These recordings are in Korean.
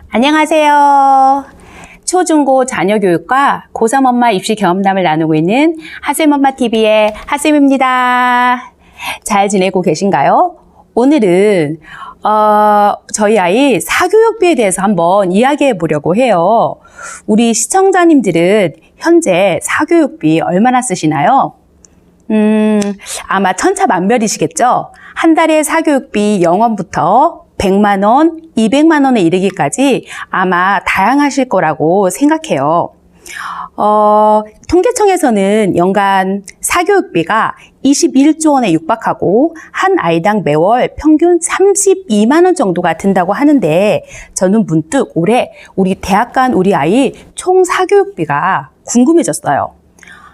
안녕하세요. 초중고 자녀교육과 고3 엄마 입시 경험담을 나누고 있는 하쌤엄마TV의 하쌤입니다. 잘 지내고 계신가요? 오늘은 저희 아이 사교육비에 대해서 한번 이야기해 보려고 해요. 우리 시청자님들은 현재 사교육비 얼마나 쓰시나요? 아마 천차만별이시겠죠? 한 달에 사교육비 0원부터 100만 원, 200만 원에 이르기까지 아마 다양하실 거라고 생각해요. 통계청에서는 연간 사교육비가 21조 원에 육박하고 한 아이당 매월 평균 32만 원 정도가 든다고 하는데 저는 문득 올해 우리 대학 간 우리 아이 총 사교육비가 궁금해졌어요.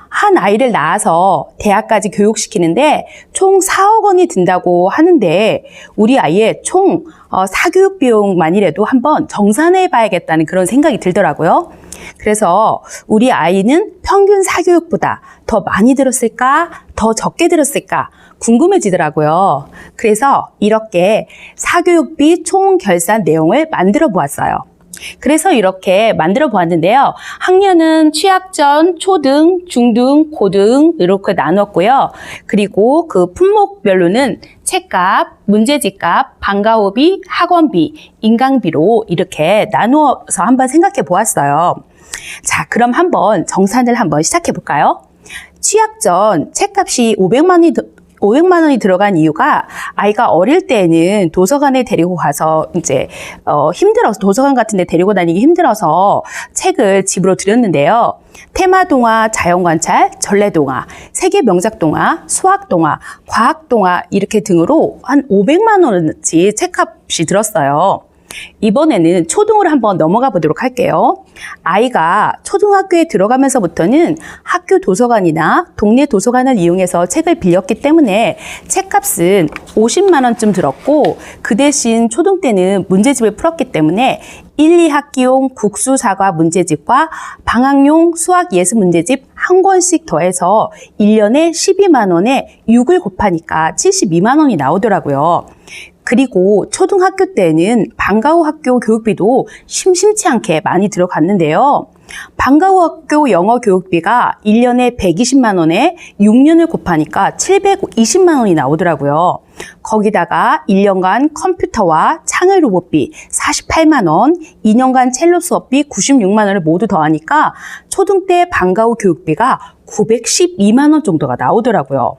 한 아이를 낳아서 대학까지 교육시키는데 총 4억 원이 든다고 하는데 우리 아이의 총 사교육 비용만이라도 한번 정산해 봐야겠다는 그런 생각이 들더라고요. 그래서 우리 아이는 평균 사교육보다 더 많이 들었을까? 더 적게 들었을까? 궁금해지더라고요. 그래서 이렇게 사교육비 총 결산 내용을 만들어 보았어요. 그래서 이렇게 만들어 보았는데요. 학년은 취학전, 초등, 중등, 고등 이렇게 나눴고요. 그리고 그 품목별로는 책값, 문제집값, 방과후비, 학원비, 인강비로 이렇게 나누어서 한번 생각해 보았어요. 자, 그럼 한번 정산을 한번 시작해 볼까요? 취학전 책값이 500만 원이 들어간 이유가 아이가 어릴 때에는 도서관에 데리고 가서 이제 힘들어서 도서관 같은 데 데리고 다니기 힘들어서 책을 집으로 들였는데요. 테마동화, 자연관찰, 전래동화, 세계명작동화, 수학동화, 과학동화 이렇게 등으로 한 500만 원어치 책값이 들었어요. 이번에는 초등으로 한번 넘어가 보도록 할게요. 아이가 초등학교에 들어가면서부터는 학교 도서관이나 동네 도서관을 이용해서 책을 빌렸기 때문에 책값은 50만 원쯤 들었고 그 대신 초등 때는 문제집을 풀었기 때문에 1, 2학기용 국수 사과 문제집과 방학용 수학 예습 문제집 한 권씩 더해서 1년에 12만 원에 6을 곱하니까 72만 원이 나오더라고요. 그리고 초등학교 때는 방과후 학교 교육비도 심심치 않게 많이 들어갔는데요. 방과후 학교 영어 교육비가 1년에 120만 원에 6년을 곱하니까 720만 원이 나오더라고요. 거기다가 1년간 컴퓨터와 창의 로봇비 48만 원, 2년간 첼로 수업비 96만 원을 모두 더하니까 초등 때 방과후 교육비가 912만 원 정도가 나오더라고요.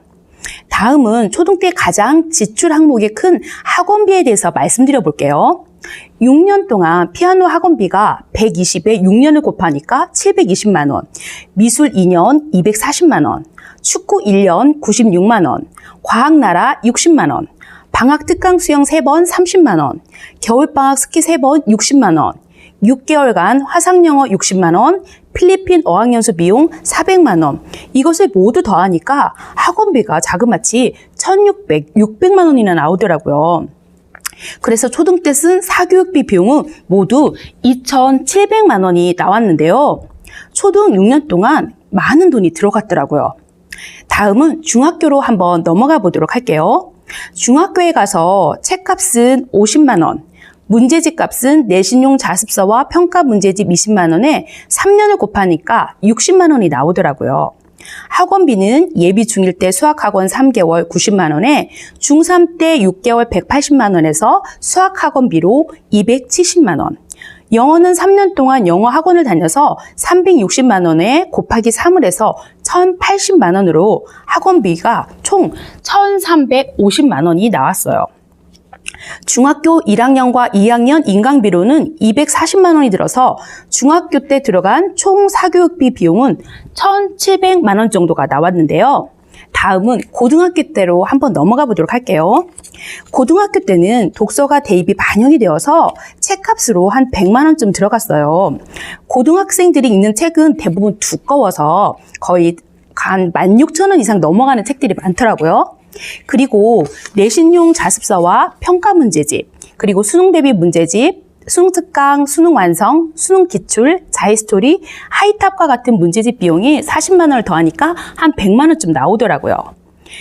다음은 초등 때 가장 지출 항목이 큰 학원비에 대해서 말씀드려 볼게요. 6년 동안 피아노 학원비가 120에 6년을 곱하니까 720만 원, 미술 2년 240만 원, 축구 1년 96만 원, 과학나라 60만 원, 방학 특강 수영 3번 30만 원, 겨울방학 스키 3번 60만 원, 6개월간 화상영어 60만 원, 필리핀 어학연수 비용 400만 원. 이것을 모두 더하니까 학원비가 자그마치 600만 원이나 나오더라고요. 그래서 초등 때 쓴 사교육비 비용은 모두 2,700만 원이 나왔는데요. 초등 6년 동안 많은 돈이 들어갔더라고요. 다음은 중학교로 한번 넘어가 보도록 할게요. 중학교에 가서 책값은 50만 원, 문제집 값은 내신용 자습서와 평가 문제집 20만 원에 3년을 곱하니까 60만 원이 나오더라고요. 학원비는 예비 중1 때 수학학원 3개월 90만 원에 중3 때 6개월 180만 원에서 수학학원비로 270만 원. 영어는 3년 동안 영어 학원을 다녀서 360만 원에 곱하기 3을 해서 1,080만 원으로 학원비가 총 1,350만 원이 나왔어요. 중학교 1학년과 2학년 인강비로는 240만 원이 들어서 중학교 때 들어간 총 사교육비 비용은 1,700만 원 정도가 나왔는데요. 다음은 고등학교 때로 한번 넘어가 보도록 할게요. 고등학교 때는 독서가 대입이 반영이 되어서 책값으로 한 100만 원쯤 들어갔어요. 고등학생들이 읽는 책은 대부분 두꺼워서 거의 한 16,000원 이상 넘어가는 책들이 많더라고요. 그리고 내신용 자습서와 평가 문제집, 그리고 수능 대비 문제집, 수능 특강, 수능 완성, 수능 기출, 자이스토리, 하이탑과 같은 문제집 비용이 40만 원을 더하니까 한 100만 원쯤 나오더라고요.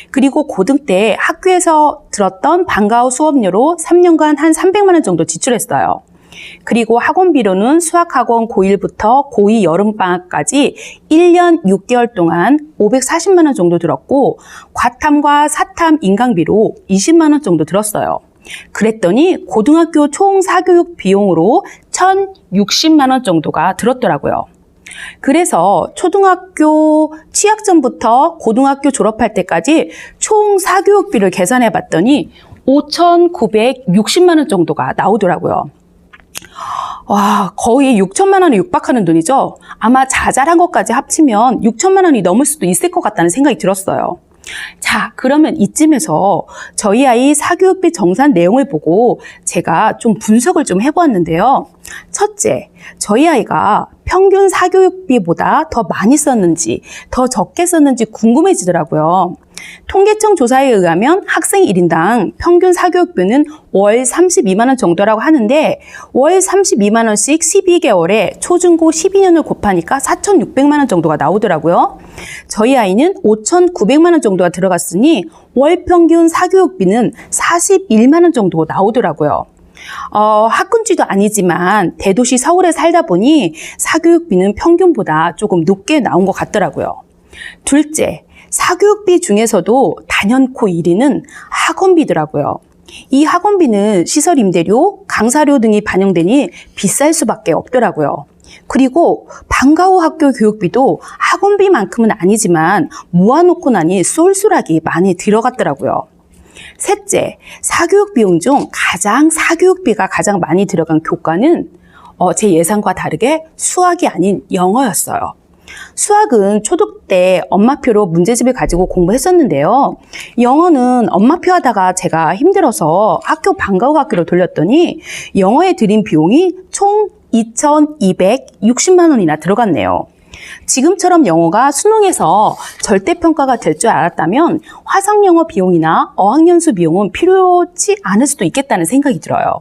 그리고 고등 때 학교에서 들었던 방과후 수업료로 3년간 한 300만 원 정도 지출했어요. 그리고 학원비로는 수학학원 고1부터 고2 여름방학까지 1년 6개월 동안 540만 원 정도 들었고 과탐과 사탐 인강비로 20만 원 정도 들었어요. 그랬더니 고등학교 총 사교육 비용으로 1,060만 원 정도가 들었더라고요. 그래서 초등학교 취학 전부터 고등학교 졸업할 때까지 총 사교육비를 계산해 봤더니 5,960만 원 정도가 나오더라고요. 와, 거의 6천만 원에 육박하는 돈이죠. 아마 자잘한 것까지 합치면 6천만 원이 넘을 수도 있을 것 같다는 생각이 들었어요. 자, 그러면 이쯤에서 저희 아이 사교육비 정산 내용을 보고 제가 좀 분석을 좀 해보았는데요. 첫째, 저희 아이가 평균 사교육비보다 더 많이 썼는지 더 적게 썼는지 궁금해지더라고요. 통계청 조사에 의하면 학생 1인당 평균 사교육비는 월 32만 원 정도라고 하는데 월 32만 원씩 12개월에 초중고 12년을 곱하니까 4,600만 원 정도가 나오더라고요. 저희 아이는 5,900만 원 정도가 들어갔으니 월 평균 사교육비는 41만 원 정도 나오더라고요. 학군지도 아니지만 대도시 서울에 살다 보니 사교육비는 평균보다 조금 높게 나온 것 같더라고요. 둘째, 사교육비 중에서도 단연코 1위는 학원비더라고요. 이 학원비는 시설 임대료, 강사료 등이 반영되니 비쌀 수밖에 없더라고요. 그리고 방과 후 학교 교육비도 학원비만큼은 아니지만 모아놓고 나니 쏠쏠하게 많이 들어갔더라고요. 셋째, 사교육 비용 중 사교육비가 가장 많이 들어간 교과는 제 예상과 다르게 수학이 아닌 영어였어요. 수학은 초등 때 엄마표로 문제집을 가지고 공부했었는데요. 영어는 엄마표 하다가 제가 힘들어서 학교 방과 후 학교로 돌렸더니 영어에 들인 비용이 총 2,260만 원이나 들어갔네요. 지금처럼 영어가 수능에서 절대평가가 될 줄 알았다면 화상영어 비용이나 어학연수 비용은 필요치 않을 수도 있겠다는 생각이 들어요.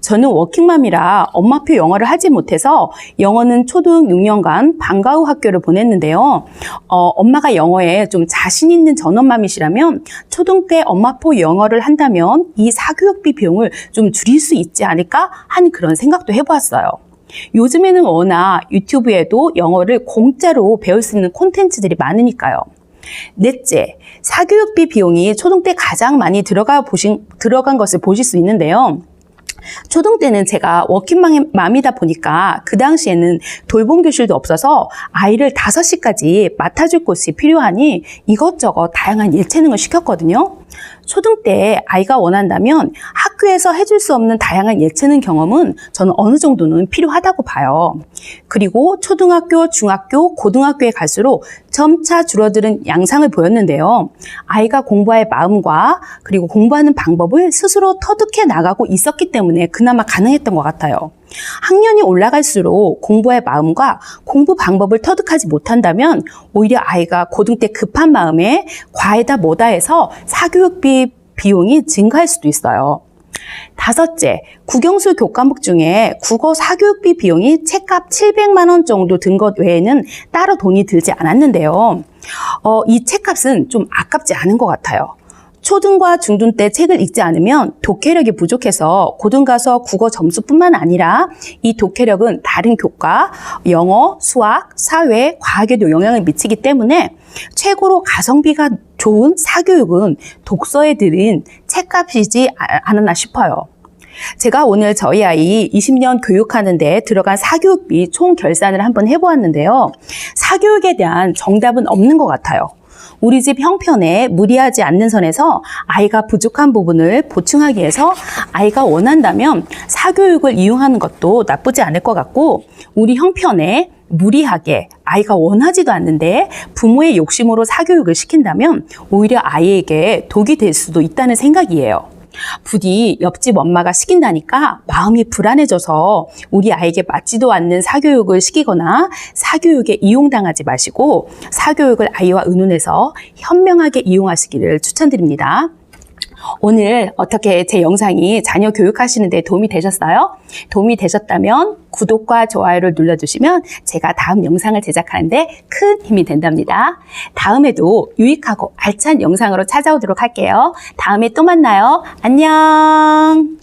저는 워킹맘이라 엄마표 영어를 하지 못해서 영어는 초등 6년간 방과 후 학교를 보냈는데요. 엄마가 영어에 좀 자신 있는 전업맘이시라면 초등 때 엄마표 영어를 한다면 이 사교육비 비용을 좀 줄일 수 있지 않을까 하는 그런 생각도 해보았어요. 요즘에는 워낙 유튜브에도 영어를 공짜로 배울 수 있는 콘텐츠들이 많으니까요. 넷째, 사교육비 비용이 초등 때 가장 많이 들어간 것을 보실 수 있는데요. 초등 때는 제가 워킹맘이다 보니까 그 당시에는 돌봄 교실도 없어서 아이를 5시까지 맡아줄 곳이 필요하니 이것저것 다양한 예체능을 시켰거든요. 초등 때 아이가 원한다면 학교에서 해줄 수 없는 다양한 예체능 경험은 저는 어느 정도는 필요하다고 봐요. 그리고 초등학교, 중학교, 고등학교에 갈수록 점차 줄어드는 양상을 보였는데요. 아이가 공부할 마음과 그리고 공부하는 방법을 스스로 터득해 나가고 있었기 때문에 그나마 가능했던 것 같아요. 학년이 올라갈수록 공부할 마음과 공부 방법을 터득하지 못한다면 오히려 아이가 고등 때 급한 마음에 과에다 뭐다 해서 사교육비 비용이 증가할 수도 있어요. 다섯째, 국영수 교과목 중에 국어 사교육비 비용이 책값 700만 원 정도 든 것 외에는 따로 돈이 들지 않았는데요. 이 책값은 좀 아깝지 않은 것 같아요. 초등과 중등 때 책을 읽지 않으면 독해력이 부족해서 고등 가서 국어 점수뿐만 아니라 이 독해력은 다른 교과, 영어, 수학, 사회, 과학에도 영향을 미치기 때문에 최고로 가성비가 좋은 사교육은 독서에 들인 책값이지 않았나 싶어요. 제가 오늘 저희 아이 20년 교육하는 데 들어간 사교육비 총 결산을 한번 해보았는데요. 사교육에 대한 정답은 없는 것 같아요. 우리 집 형편에 무리하지 않는 선에서 아이가 부족한 부분을 보충하기 위해서 아이가 원한다면 사교육을 이용하는 것도 나쁘지 않을 것 같고 우리 형편에 무리하게 아이가 원하지도 않는데 부모의 욕심으로 사교육을 시킨다면 오히려 아이에게 독이 될 수도 있다는 생각이에요. 부디 옆집 엄마가 시킨다니까 마음이 불안해져서 우리 아이에게 맞지도 않는 사교육을 시키거나 사교육에 이용당하지 마시고 사교육을 아이와 의논해서 현명하게 이용하시기를 추천드립니다. 오늘 어떻게 제 영상이 자녀 교육하시는 데 도움이 되셨어요? 도움이 되셨다면 구독과 좋아요를 눌러주시면 제가 다음 영상을 제작하는데 큰 힘이 된답니다. 다음에도 유익하고 알찬 영상으로 찾아오도록 할게요. 다음에 또 만나요. 안녕.